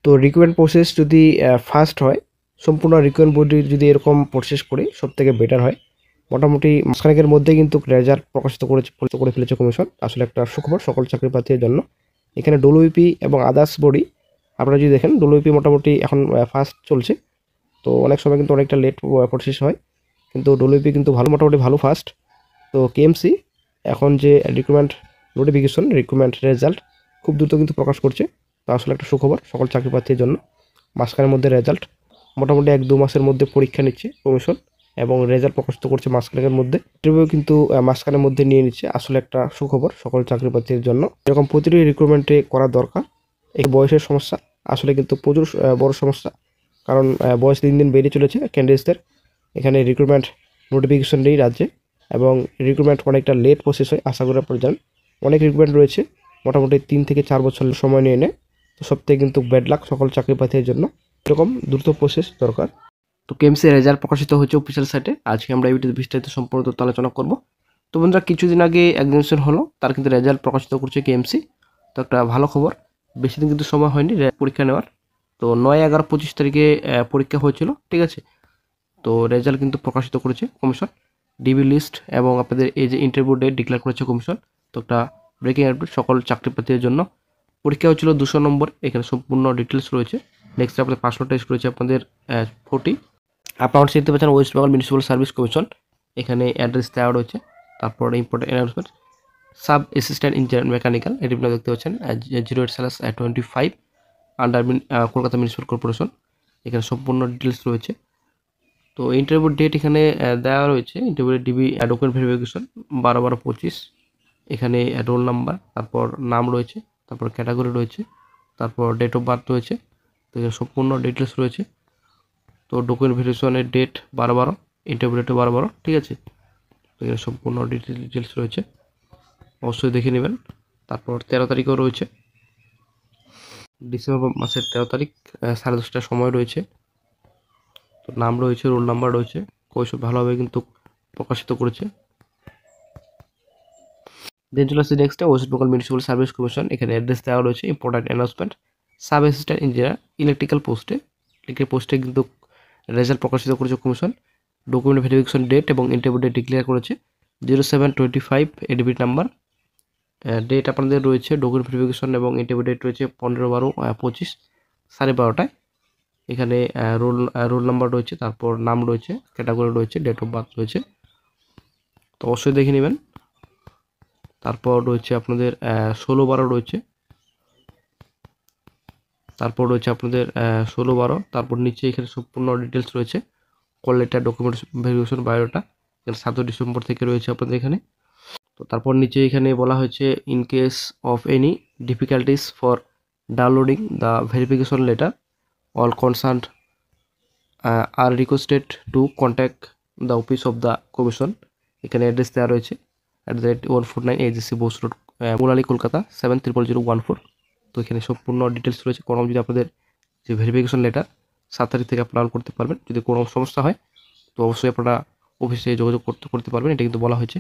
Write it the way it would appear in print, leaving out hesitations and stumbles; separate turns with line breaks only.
তো recruitment process যদি fast হয়, সম্পূর্ণ রিক্রুটমেন্ট বডি যদি এরকম প্রসেস করে সবথেকে বেটার হয়। মোটামুটি মাসখানেকের মধ্যে কিন্তু রেজাল্ট প্রকাশিত করে ফেলেছে কমিশন। আসলে একটা সুখবর সকল চাকরি প্রার্থীদের জন্য। এখানে ডব্লিউপি এবং আদার্স বডি আপনারা যদি দেখেন, ডব্লিউপি মোটামুটি এখন ফাস্ট চলছে। তো অনেক সময় কিন্তু অনেকটা লেট প্রসেস হয়, কিন্তু ডব্লিউপি কিন্তু মোটামুটি ভালো ফাস্ট। তো কেএমসি এখন যে রিক্রুটমেন্ট নোটিফিকেশন, রিক্রুটমেন্ট রেজাল্ট খুব দ্রুত কিন্তু প্রকাশ করছে। তো আসলে একটা সুখবর সকল চাকরি প্রার্থীর জন্য। মাসখানের মধ্যে রেজাল্ট, মোটামুটি 1-2 মাসের মধ্যে পরীক্ষা নিচ্ছে কমিশন এবং রেজাল্ট প্রকাশিত করছে মাসখানেকের মধ্যে। ইন্টারভিউ কিন্তু মাসখানের মধ্যে নিয়ে নিচ্ছে। আসলে একটা সুখবর সকল চাকরি প্রার্থীর জন্য। এরকম প্রতিটি রিক্রুটমেন্টে করা দরকার। এই বয়সের সমস্যা আসলে কিন্তু প্রচুর বড় সমস্যা, কারণ বয়স দিন দিন বেড়ে চলেছে ক্যান্ডিডেটসদের। এখানে রিক্রুটমেন্ট নোটিফিকেশন নেই রাজ্যে এবং রিক্রুটমেন্ট অনেকটা লেট প্রসেস হয়। আশা করি আপনারা জানেন অনেক রিক্রুটমেন্ট রয়েছে মোটামুটি 3 থেকে 4 বছর সময় নিয়ে নেয়। তো সবথেকে কিন্তু ব্যাড লাক সকল চাকরি প্রার্থীদের জন্য। এরকম দ্রুত প্রসেস দরকার। তো কেএমসি রেজাল্ট প্রকাশিত হয়েছে অফিসিয়াল সাইটে। আজকে আমরা এই ভিডিওতে বিস্তারিত সম্পূর্ণ তথ্য আলোচনা করব। তো বন্ধুরা, কিছুদিন আগে এক্সামিনেশন হলো, তার কিন্তু রেজাল্ট প্রকাশিত করছে কেএমসি। তো একটা ভালো খবর, বেশি দিন কিন্তু সময় হয়নি পরীক্ষা নেওয়ার। তো 9-11-25 তারিখে পরীক্ষা হয়েছিল, ঠিক আছে। তো রেজাল্ট কিন্তু প্রকাশিত করেছে কমিশন, ডিবি লিস্ট এবং আপনাদের এই যে ইন্টারভিউ ডেট ডিক্লেয়ার করেছে কমিশন। তো একটা ব্রেকিং আপডেট সকল চাকরি প্রার্থীদের জন্য। পরীক্ষা হচ্ছিল 200 নম্বর, এখানে সম্পূর্ণ ডিটেলস রয়েছে। নেক্সট আপনাদের 500 টেস্ট রয়েছে আপনাদের 40। আপনারা দেখতে পাচ্ছেন West Bengal municipal service commission, এখানে অ্যাড্রেস দেওয়া রয়েছে। তারপর important announcement, sub assistant engineer mechanical, এটি আপনারা দেখতে পাচ্ছেন 08/25 আন্ডার কলকাতা মিউনিসিপ্যাল কর্পোরেশন, এখানে সম্পূর্ণ ডিটেলস রয়েছে। তো ইন্টারভিউ ডেট এখানে দেওয়া রয়েছে। ইন্টারভিউ ডিবি ডকুমেন্ট ভেরিফিকেশন 12/12-25, এখানে রোল নাম্বার, তারপর নাম রয়েছে, তারপর ক্যাটাগরি রয়েছে, তারপর ডেট অফ বার্থ রয়েছে। তো এখানে সম্পূর্ণ ডিটেলস রয়েছে। তো ডকুমেন্ট ভেরিফিকেশনের ডেট 12/12, ইন্টারভিউ ডেটে 12/12, ঠিক আছে। তো এখানে সম্পূর্ণ ডিটেলস রয়েছে, অবশ্যই দেখে নেবেন। তারপর 13 তারিখও রয়েছে, ডিসেম্বর মাসের 13 তারিখ 10:30টার সময় রয়েছে। তো নাম রয়েছে, রোল নাম্বার রয়েছে, কৈশোর ভালোভাবে কিন্তু প্রকাশিত করেছে। দেন চলে আসছে নেক্সটে West Bengal municipal service commission, এখানে অ্যাড্রেস দেওয়া রয়েছে। Important announcement, sub assistant engineer electrical পোস্টে কিন্তু রেজাল্ট প্রকাশিত করেছে কমিশন। ডকুমেন্ট ভেরিফিকেশন ডেট এবং ইন্টারভিউ ডেট ডিক্লেয়ার করেছে। 07/25 এডমিট নাম্বার, ডেট আপনাদের রয়েছে। ডকুমেন্ট ভেরিফিকেশন এবং ইন্টারভিউ ডেট রয়েছে 15/12-25 12:30টায়। এখানে রোল নাম্বার রয়েছে, তারপর নাম রয়েছে, ক্যাটাগরি রয়েছে, ডেট অফ বার্থ রয়েছে। তো অবশ্যই দেখে নেবেন। তারপর রয়েছে আপনাদের 16/12 রয়েছে, তারপর রয়েছে আপনাদের 16/12, তারপর নিচে এখানে সম্পূর্ণ ডিটেলস রয়েছে। Call letter, document verification, biodata, এখানে 7 ডিসেম্বর থেকে রয়েছে আপনাদের এখানে। তো তারপর নিচে এখানে বলা হয়েছে in case of any difficulties for downloading the verification letter all concern are requested to contact the office of the commission. এখানে অ্যাড্রেস দেওয়া রয়েছে @149 AGC বোস রোড, মোলালি, কলকাতা 700014। তো এখানে সম্পূর্ণ ডিটেলস রয়েছে। কোনো যদি আপনাদের যে ভেরিফিকেশন লেটার 7 তারিখ থেকে আপনারা করতে পারবেন। যদি কোনো সমস্যা হয় তো অবশ্যই আপনারা অফিসে যোগাযোগ করতে পারবেন, এটা কিন্তু বলা হয়েছে।